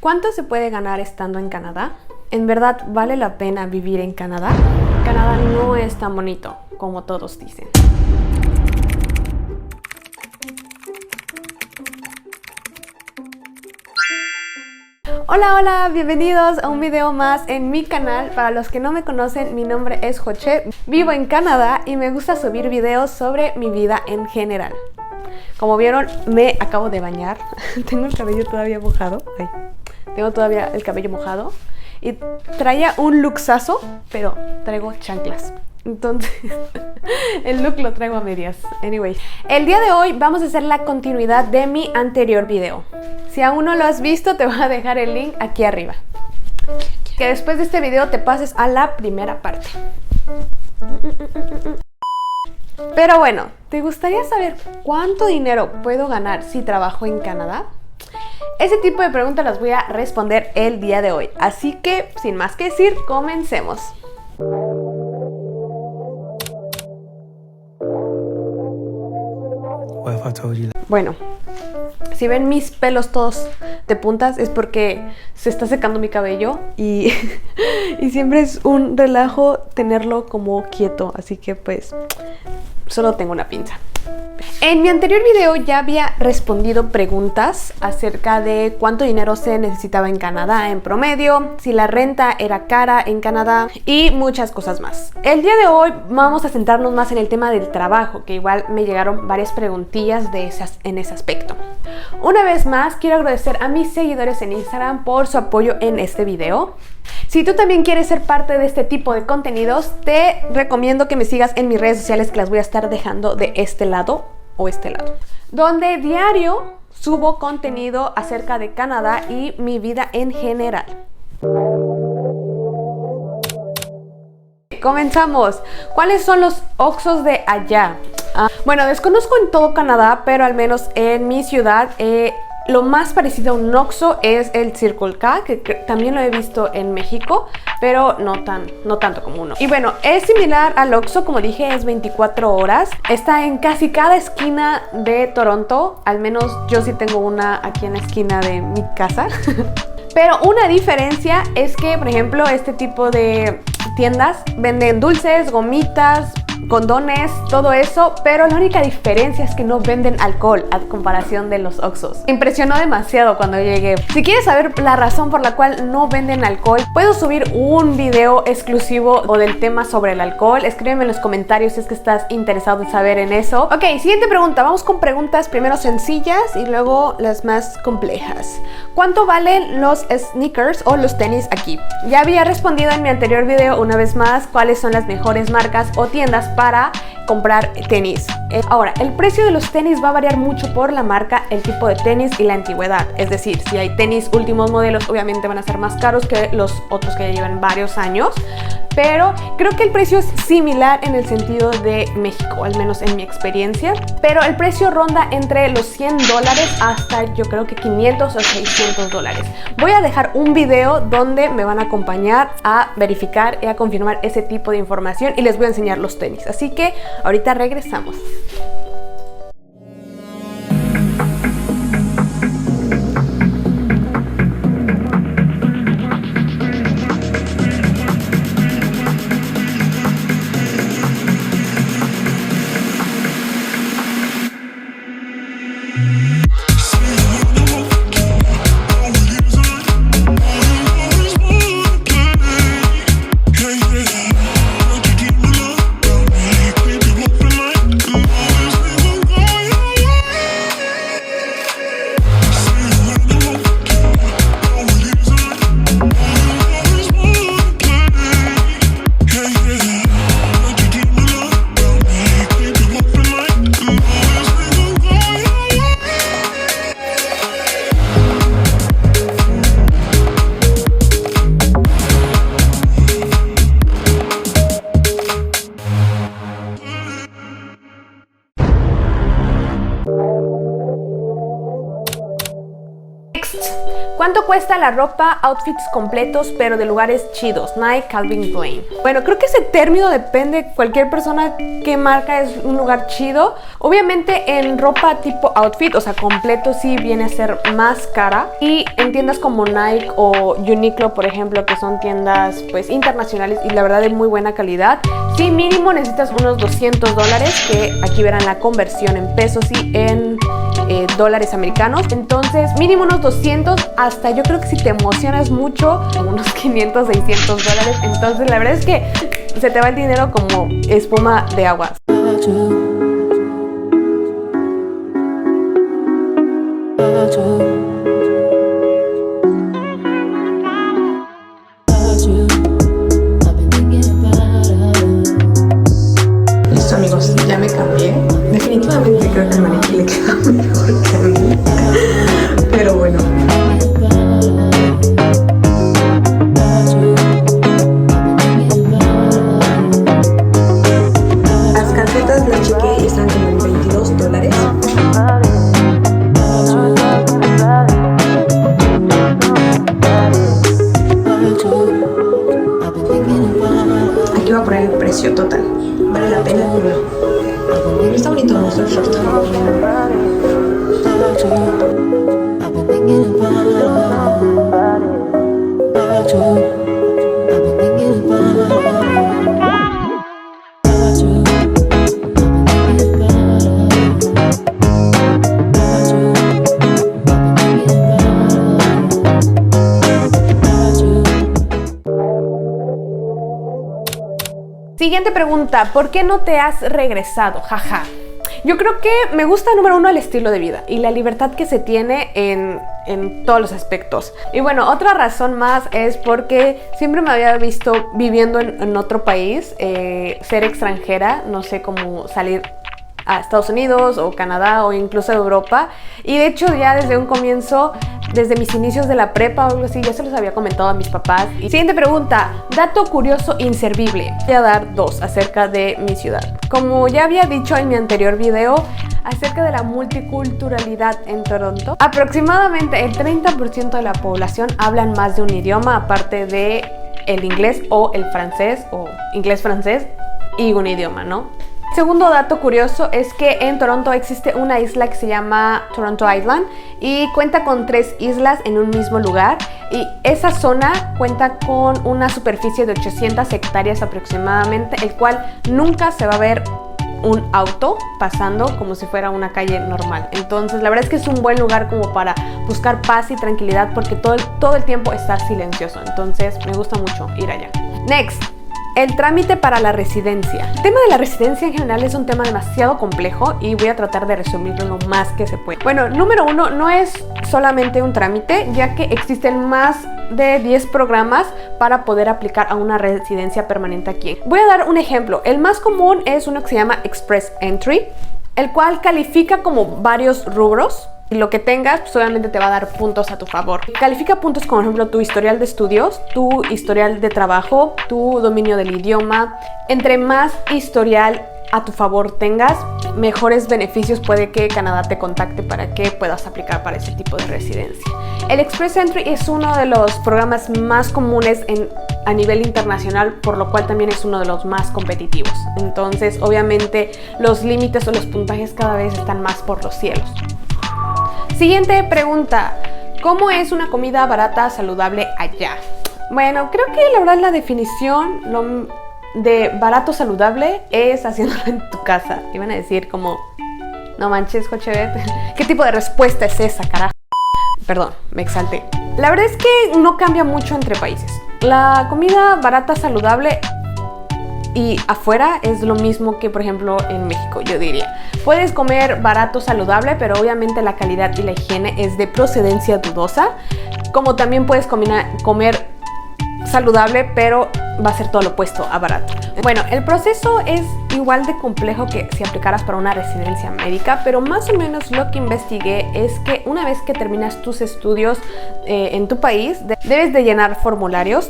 ¿Cuánto se puede ganar estando en Canadá? ¿En verdad vale la pena vivir en Canadá? Canadá no es tan bonito como todos dicen. Hola, bienvenidos a un video más en mi canal. Para los que no me conocen, mi nombre es Joche, vivo en Canadá y me gusta subir videos sobre mi vida en general. Como vieron, me acabo de bañar. Tengo el cabello todavía mojado. Tengo todavía el cabello mojado. Y traía un lookazo, pero traigo chanclas. Entonces, el look lo traigo a medias. Anyways, el día de hoy vamos a hacer la continuidad de mi anterior video. Si aún no lo has visto, te voy a dejar el link aquí arriba. Que después de este video te pases a la primera parte. Pero bueno, ¿te gustaría saber cuánto dinero puedo ganar si trabajo en Canadá? Ese tipo de preguntas las voy a responder el día de hoy. Así que, sin más que decir, comencemos. Bueno, si ven mis pelos todos de puntas es porque se está secando mi cabello y siempre es un relajo tenerlo como quieto, así que pues solo tengo una pinza. En mi anterior video ya había respondido preguntas acerca de cuánto dinero se necesitaba en Canadá en promedio, si la renta era cara en Canadá y muchas cosas más. El día de hoy vamos a centrarnos más en el tema del trabajo, que igual me llegaron varias preguntillas en ese aspecto. Una vez más, quiero agradecer a mis seguidores en Instagram por su apoyo en este video. Si tú también quieres ser parte de este tipo de contenidos, te recomiendo que me sigas en mis redes sociales, que las voy a estar dejando de este lado o este lado, donde diario subo contenido acerca de Canadá y mi vida en general. Comenzamos. ¿Cuáles son los Oxxos de allá? Bueno, desconozco en todo Canadá, pero al menos en mi ciudad lo más parecido a un Oxxo es el Circle K, que también lo he visto en México, pero no tanto como uno. Y bueno, es similar al Oxxo, como dije, es 24 horas. Está en casi cada esquina de Toronto, al menos yo sí tengo una aquí en la esquina de mi casa. Pero una diferencia es que, por ejemplo, este tipo de tiendas venden dulces, gomitas, condones, todo eso, pero la única diferencia es que no venden alcohol a comparación de los Oxxos. Me impresionó demasiado cuando llegué. Si quieres saber la razón por la cual no venden alcohol, puedo subir un video exclusivo o del tema sobre el alcohol. Escríbeme en los comentarios si es que estás interesado en saber en eso. Ok, siguiente pregunta. Vamos con preguntas primero sencillas y luego las más complejas. ¿Cuánto valen los sneakers o los tenis aquí? Ya había respondido en mi anterior video una vez más cuáles son las mejores marcas o tiendas para comprar tenis. Ahora, el precio de los tenis va a variar mucho por la marca, el tipo de tenis y la antigüedad. Es decir, si hay tenis últimos modelos, obviamente van a ser más caros que los otros que ya llevan varios años. Pero creo que el precio es similar en el sentido de México, al menos en mi experiencia. Pero el precio ronda entre los $100 hasta yo creo que 500 o 600 dólares. Voy a dejar un video donde me van a acompañar a verificar y a confirmar ese tipo de información y les voy a enseñar los tenis. Así que ahorita regresamos. cuesta la ropa? Outfits completos, pero de lugares chidos. Nike, Calvin Klein. Bueno, creo que ese término depende de cualquier persona qué marca es un lugar chido. Obviamente en ropa tipo outfit, o sea, completo, sí viene a ser más cara. Y en tiendas como Nike o Uniqlo, por ejemplo, que son tiendas pues internacionales y la verdad de muy buena calidad, sí, mínimo necesitas unos $200, que aquí verán la conversión en pesos y en dólares americanos. Entonces mínimo unos 200, hasta yo creo que si te emocionas mucho unos 500, 600 dólares. Entonces la verdad es que se te va el dinero como espuma de agua. Listo, amigos, ya me cambié. Definitivamente creo que el maniquí le queda mejor que a mí. Pero bueno. Las calcetas las chequé y están como en $22. Aquí va a poner el precio total. ¿Vale la pena o no? Está bonito nuestro short. Siguiente pregunta, ¿por qué no te has regresado? Jaja. Yo creo que me gusta, número uno, el estilo de vida y la libertad que se tiene en todos los aspectos. Y bueno, otra razón más es porque siempre me había visto viviendo en otro país, ser extranjera, no sé cómo salir a Estados Unidos o Canadá o incluso a Europa. Y de hecho ya desde un comienzo, desde mis inicios de la prepa o algo así, ya se los había comentado a mis papás. Y siguiente pregunta, dato curioso inservible. Voy a dar dos acerca de mi ciudad. Como ya había dicho en mi anterior video acerca de la multiculturalidad en Toronto, aproximadamente el 30% de la población hablan más de un idioma aparte de el inglés o el francés o inglés-francés y un idioma, ¿no? Segundo dato curioso es que en Toronto existe una isla que se llama Toronto Island y cuenta con 3 islas en un mismo lugar, y esa zona cuenta con una superficie de 800 hectáreas aproximadamente, el cual nunca se va a ver un auto pasando como si fuera una calle normal. Entonces la verdad es que es un buen lugar como para buscar paz y tranquilidad porque todo el tiempo está silencioso. Entonces me gusta mucho ir allá. Next. El trámite para la residencia. El tema de la residencia en general es un tema demasiado complejo y voy a tratar de resumirlo lo más que se puede. Bueno, número uno, no es solamente un trámite, ya que existen más de 10 programas para poder aplicar a una residencia permanente aquí. Voy a dar un ejemplo. El más común es uno que se llama Express Entry, el cual califica como varios rubros. Y lo que tengas, pues obviamente te va a dar puntos a tu favor. Califica puntos como, por ejemplo, tu historial de estudios, tu historial de trabajo, tu dominio del idioma. Entre más historial a tu favor tengas, mejores beneficios puede que Canadá te contacte para que puedas aplicar para ese tipo de residencia. El Express Entry es uno de los programas más comunes a nivel internacional, por lo cual también es uno de los más competitivos. Entonces, obviamente, los límites o los puntajes cada vez están más por los cielos. Siguiente pregunta, ¿cómo es una comida barata saludable allá? Bueno, creo que la verdad la definición de barato saludable es haciéndolo en tu casa. Iban a decir como, no manches, Jochevet, ¿qué tipo de respuesta es esa, carajo? Perdón, me exalté. La verdad es que no cambia mucho entre países. La comida barata saludable y afuera es lo mismo que, por ejemplo, en México, yo diría. Puedes comer barato saludable, pero obviamente la calidad y la higiene es de procedencia dudosa. Como también puedes comer saludable, pero va a ser todo lo opuesto a barato. Bueno, el proceso es igual de complejo que si aplicaras para una residencia médica, pero más o menos lo que investigué es que una vez que terminas tus estudios en tu país, debes de llenar formularios.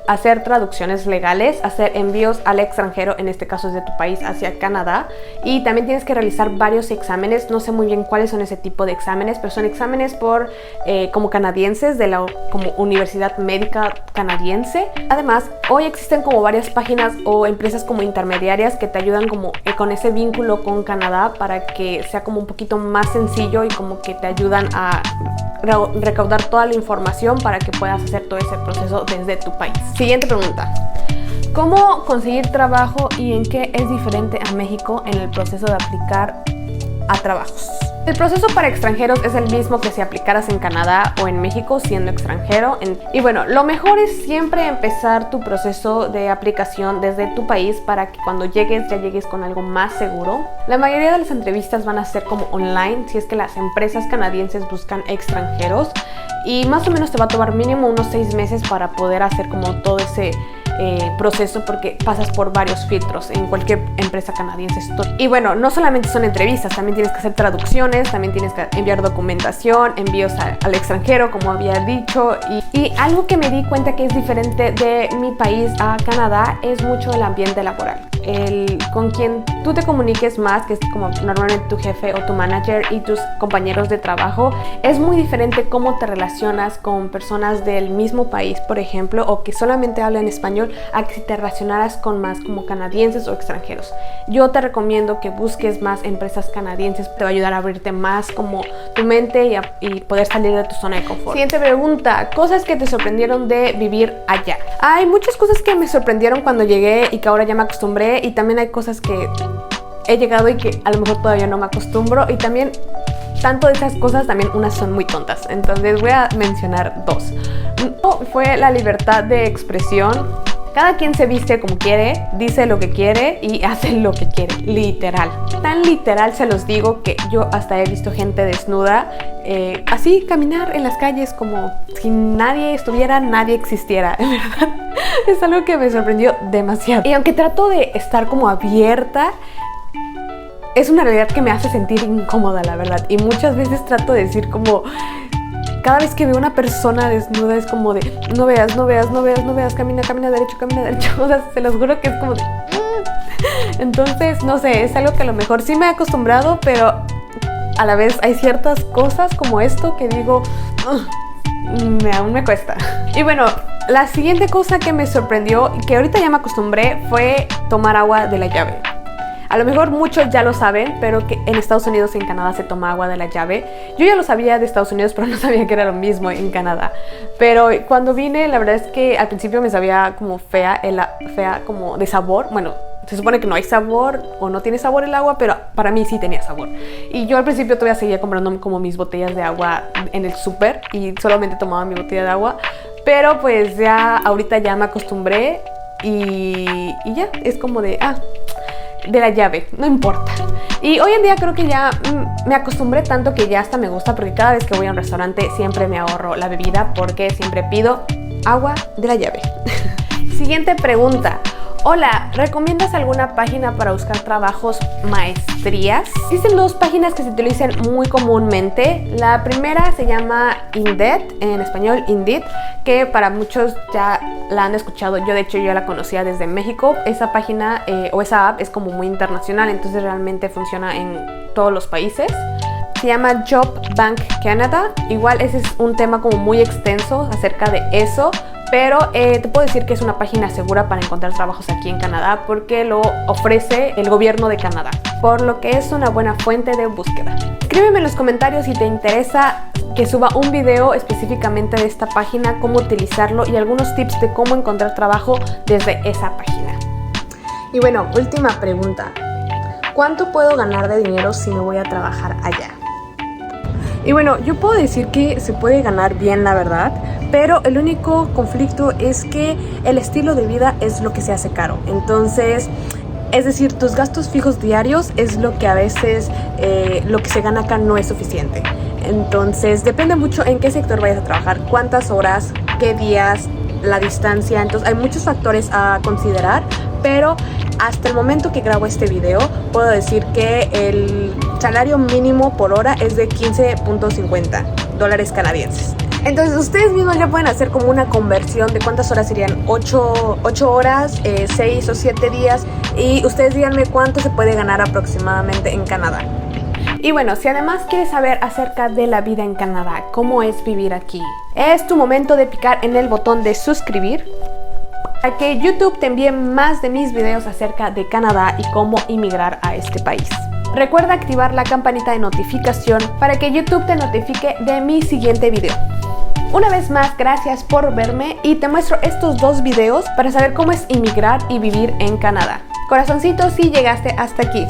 hacer traducciones legales, hacer envíos al extranjero, en este caso es de tu país hacia Canadá, y también tienes que realizar varios exámenes. No sé muy bien cuáles son ese tipo de exámenes, pero son exámenes como canadienses de la como Universidad Médica Canadiense. Además, hoy existen como varias páginas o empresas como intermediarias que te ayudan como con ese vínculo con Canadá para que sea como un poquito más sencillo y como que te ayudan a recaudar toda la información para que puedas hacer todo ese proceso desde tu país. Siguiente pregunta. ¿Cómo conseguir trabajo y en qué es diferente a México en el proceso de aplicar a trabajos? El proceso para extranjeros es el mismo que si aplicaras en Canadá o en México siendo extranjero. Y bueno, lo mejor es siempre empezar tu proceso de aplicación desde tu país para que cuando llegues ya llegues con algo más seguro. La mayoría de las entrevistas van a ser como online si es que las empresas canadienses buscan extranjeros, y más o menos te va a tomar mínimo unos 6 meses para poder hacer como todo ese proceso, porque pasas por varios filtros en cualquier empresa canadiense. Y bueno, no solamente son entrevistas, también tienes que hacer traducciones, también tienes que enviar documentación, envíos al extranjero, como había dicho. Y algo que me di cuenta que es diferente de mi país a Canadá es mucho el ambiente laboral. Con quien tú te comuniques más, que es como normalmente tu jefe o tu manager y tus compañeros de trabajo, es muy diferente cómo te relacionas con personas del mismo país, por ejemplo, o que solamente hablan español, a que si te relacionaras con más como canadienses o extranjeros. Yo te recomiendo que busques más empresas canadienses, te va a ayudar a abrirte más como tu mente y poder salir de tu zona de confort. Siguiente pregunta, cosas que te sorprendieron de vivir allá. Hay muchas cosas que me sorprendieron cuando llegué y que ahora ya me acostumbré, y también hay cosas que he llegado y que a lo mejor todavía no me acostumbro, y también tanto de esas cosas también unas son muy tontas. Entonces voy a mencionar 2. Fue la libertad de expresión. Cada quien se viste como quiere, dice lo que quiere y hace lo que quiere, literal. Tan literal se los digo que yo hasta he visto gente desnuda, así caminar en las calles como si nadie estuviera, nadie existiera, en verdad. Es algo que me sorprendió demasiado. Y aunque trato de estar como abierta, es una realidad que me hace sentir incómoda, la verdad. Y muchas veces trato de decir como... Cada vez que veo una persona desnuda es como de no veas, camina derecho. O sea, se los juro que es como de... Entonces, no sé, es algo que a lo mejor sí me he acostumbrado, pero a la vez hay ciertas cosas como esto que digo, aún me cuesta. Y bueno, la siguiente cosa que me sorprendió y que ahorita ya me acostumbré fue tomar agua de la llave. A lo mejor muchos ya lo saben, pero que en Estados Unidos y en Canadá se toma agua de la llave. Yo ya lo sabía de Estados Unidos, pero no sabía que era lo mismo en Canadá. Pero cuando vine, la verdad es que al principio me sabía como fea como de sabor. Bueno, se supone que no hay sabor o no tiene sabor el agua, pero para mí sí tenía sabor. Y yo al principio todavía seguía comprando como mis botellas de agua en el súper y solamente tomaba mi botella de agua. Pero pues ya ahorita ya me acostumbré y ya es como de la llave, no importa. Y hoy en día creo que ya me acostumbré tanto que ya hasta me gusta, porque cada vez que voy a un restaurante siempre me ahorro la bebida porque siempre pido agua de la llave. Siguiente pregunta. Hola, ¿recomiendas alguna página para buscar trabajos maestrías? Existen 2 páginas que se utilizan muy comúnmente. La primera se llama Indeed, en español Indeed, que para muchos ya la han escuchado. Yo de hecho ya la conocía desde México. Esa página o esa app es como muy internacional, entonces realmente funciona en todos los países. Se llama Job Bank Canada. Igual ese es un tema como muy extenso acerca de eso, pero te puedo decir que es una página segura para encontrar trabajos aquí en Canadá porque lo ofrece el gobierno de Canadá, por lo que es una buena fuente de búsqueda. Escríbeme en los comentarios si te interesa que suba un video específicamente de esta página, cómo utilizarlo y algunos tips de cómo encontrar trabajo desde esa página. Y bueno, última pregunta. ¿Cuánto puedo ganar de dinero si me voy a trabajar allá? Y bueno, yo puedo decir que se puede ganar bien, la verdad, pero el único conflicto es que el estilo de vida es lo que se hace caro. Entonces, es decir, tus gastos fijos diarios es lo que a veces lo que se gana acá no es suficiente. Entonces, depende mucho en qué sector vayas a trabajar, cuántas horas, qué días, la distancia. Entonces, hay muchos factores a considerar, pero hasta el momento que grabo este video, puedo decir que el salario mínimo por hora es de $15.50 canadienses. Entonces ustedes mismos ya pueden hacer como una conversión de cuántas horas serían, 8 horas, 6 o 7 días, y ustedes díganme cuánto se puede ganar aproximadamente en Canadá. Y bueno, si además quieres saber acerca de la vida en Canadá, cómo es vivir aquí, es tu momento de picar en el botón de suscribir para que YouTube te envíe más de mis videos acerca de Canadá y cómo inmigrar a este país. Recuerda activar la campanita de notificación para que YouTube te notifique de mi siguiente video. Una vez más, gracias por verme y te muestro estos 2 videos para saber cómo es inmigrar y vivir en Canadá. Corazoncito si llegaste hasta aquí.